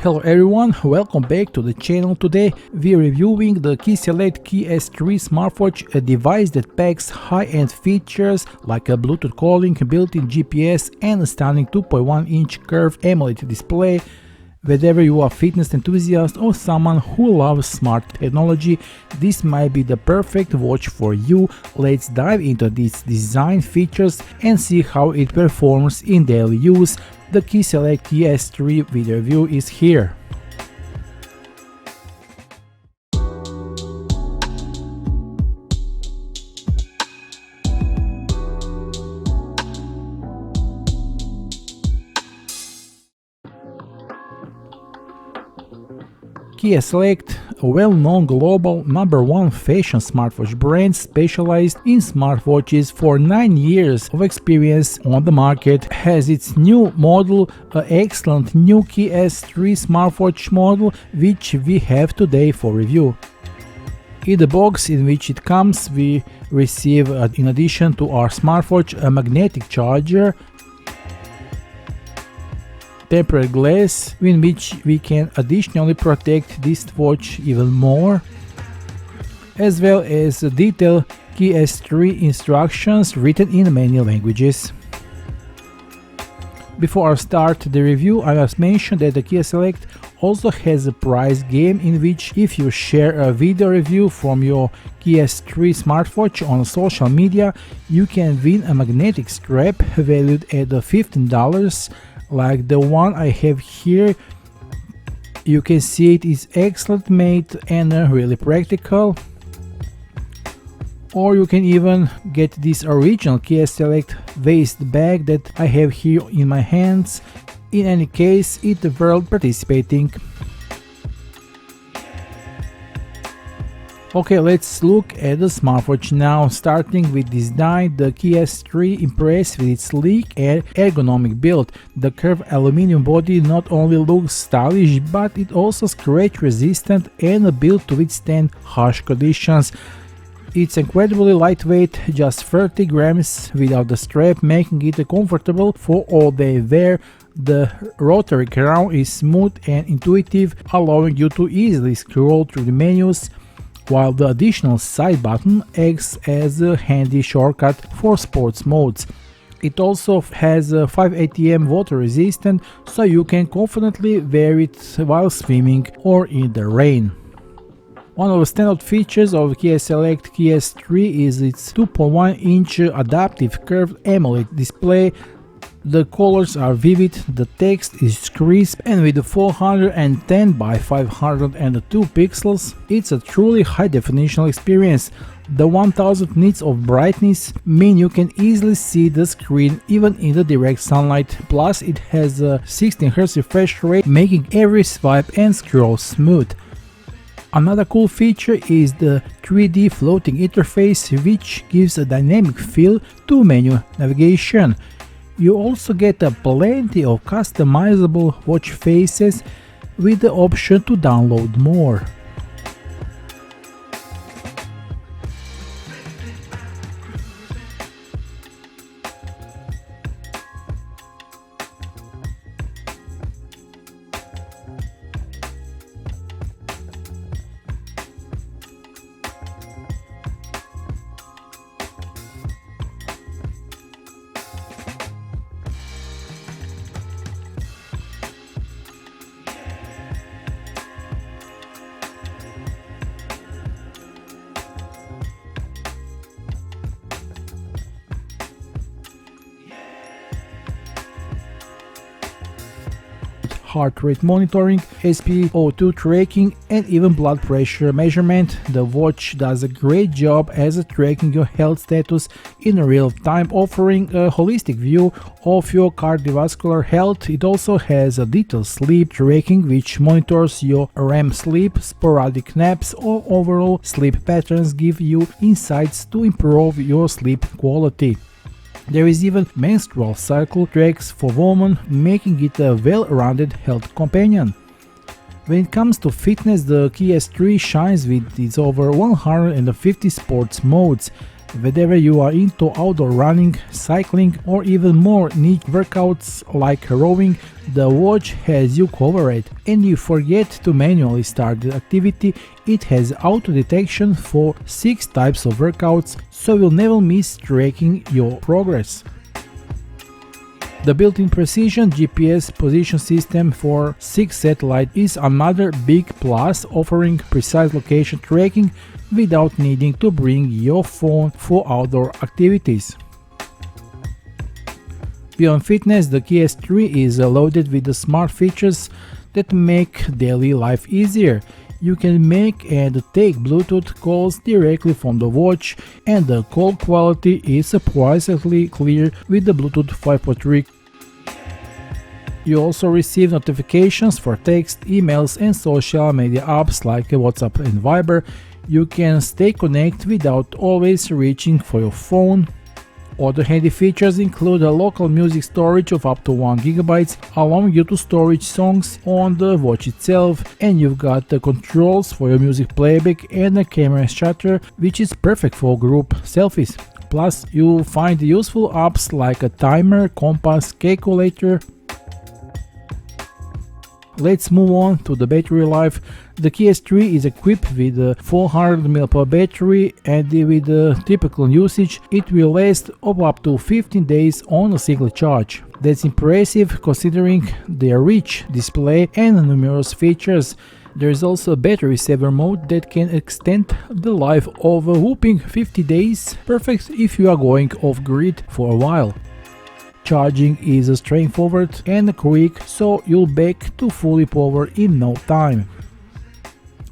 Hello everyone, welcome back to the channel. Today we are reviewing the Kieslect Ks3 smartwatch, a device that packs high-end features like a Bluetooth calling, built-in GPS and a stunning 2.1-inch curved AMOLED display. Whether you are a fitness enthusiast or someone who loves smart technology, this might be the perfect watch for you. Let's dive into these design features and see how it performs in daily use. The Kieslect Ks3 video review is here. Kieslect, a well-known global #1 fashion smartwatch brand specialized in smartwatches for 9 years of experience on the market, has its new model, an excellent new Ks3 smartwatch model, which we have today for review. In the box in which it comes, we receive, in addition to our smartwatch, a magnetic charger, tempered glass in which we can additionally protect this watch even more, as well as detailed Ks3 instructions written in many languages. Before I start the review, I must mention that the Kieslect also has a prize game in which, if you share a video review from your Ks3 smartwatch on social media, you can win a magnetic strap valued at $15. Like the one I have here. You can see it is excellent made and really practical. Or you can even get this original Kieslect waist bag that I have here in my hands. In any case, it's worth participating. Okay, let's look at the smartwatch now. Starting with design, the Ks3 impresses with its sleek and ergonomic build. The curved aluminum body not only looks stylish, but it also scratch resistant and built to withstand harsh conditions. It's incredibly lightweight, just 30 grams without the strap, making it comfortable for all-day wear. The rotary crown is smooth and intuitive, allowing you to easily scroll through the menus, while the additional side button acts as a handy shortcut for sports modes. It also has a 5 ATM water resistant, so you can confidently wear it while swimming or in the rain. One of the standout features of Kieslect Ks3 is its 2.1-inch adaptive curved AMOLED display. The colors are vivid, the text is crisp, and with 410 by 502 pixels, it's a truly high-definition experience. The 1000 nits of brightness mean you can easily see the screen even in the direct sunlight, plus it has a 16Hz refresh rate, making every swipe and scroll smooth. Another cool feature is the 3D floating interface, which gives a dynamic feel to menu navigation. You also get plenty of customizable watch faces with the option to download more. Heart rate monitoring, SpO2 tracking and even blood pressure measurement. The watch does a great job as tracking your health status in real time, offering a holistic view of your cardiovascular health. It also has a detailed sleep tracking, which monitors your REM sleep, sporadic naps or overall sleep patterns, give you insights to improve your sleep quality. There is even menstrual cycle tracks for women, making it a well-rounded health companion. When it comes to fitness, the Ks3 shines with its over 150 sports modes. Whether you are into outdoor running, cycling, or even more niche workouts like rowing, the watch has you covered. And if you forget to manually start the activity, it has auto detection for 6 types of workouts, so you'll never miss tracking your progress. The built-in precision GPS position system for 6 satellites is another big plus, offering precise location tracking without needing to bring your phone for outdoor activities. Beyond fitness, the Ks3 is loaded with the smart features that make daily life easier. You can make and take Bluetooth calls directly from the watch, and the call quality is surprisingly clear with the Bluetooth 5.3. You also receive notifications for text, emails, and social media apps like WhatsApp and Viber. You can stay connected without always reaching for your phone. Other handy features include a local music storage of up to 1 GB, allowing you to store songs on the watch itself, and you've got the controls for your music playback and a camera shutter, which is perfect for group selfies. Plus, you'll find useful apps like a timer, compass, calculator. Let's move on to the battery life. The Ks3 is equipped with a 400 mAh battery, and with the typical usage it will last up to 15 days on a single charge. That's impressive considering their rich display and numerous features. There is also a battery saver mode that can extend the life of a whopping 50 days, perfect if you are going off-grid for a while. Charging is straightforward and quick, so you'll back to fully power in no time.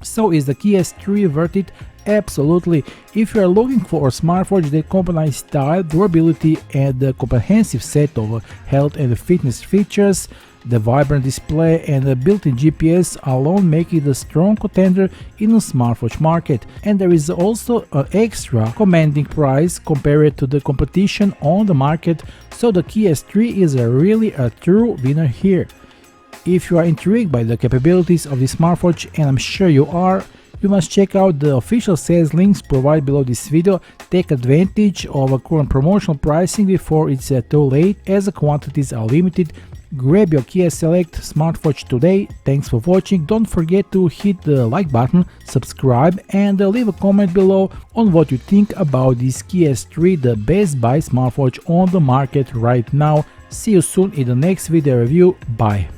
So is the Ks3 worth it? Absolutely. If you are looking for a smartwatch that combines style, durability, and a comprehensive set of health and fitness features, the vibrant display and the built-in GPS alone make it a strong contender in the smartwatch market. And there is also an extra commanding price compared to the competition on the market, so the Ks3 is really a true winner here. If you are intrigued by the capabilities of this smartwatch, and I'm sure you are, you must check out the official sales links provided below this video. Take advantage of a current promotional pricing before it's too late, as the quantities are limited. Grab your Kieslect smartwatch today. Thanks for watching. Don't forget to hit the like button, subscribe, and leave a comment below on what you think about this Ks3, the best buy smartwatch on the market right now. See you soon in the next video review. Bye.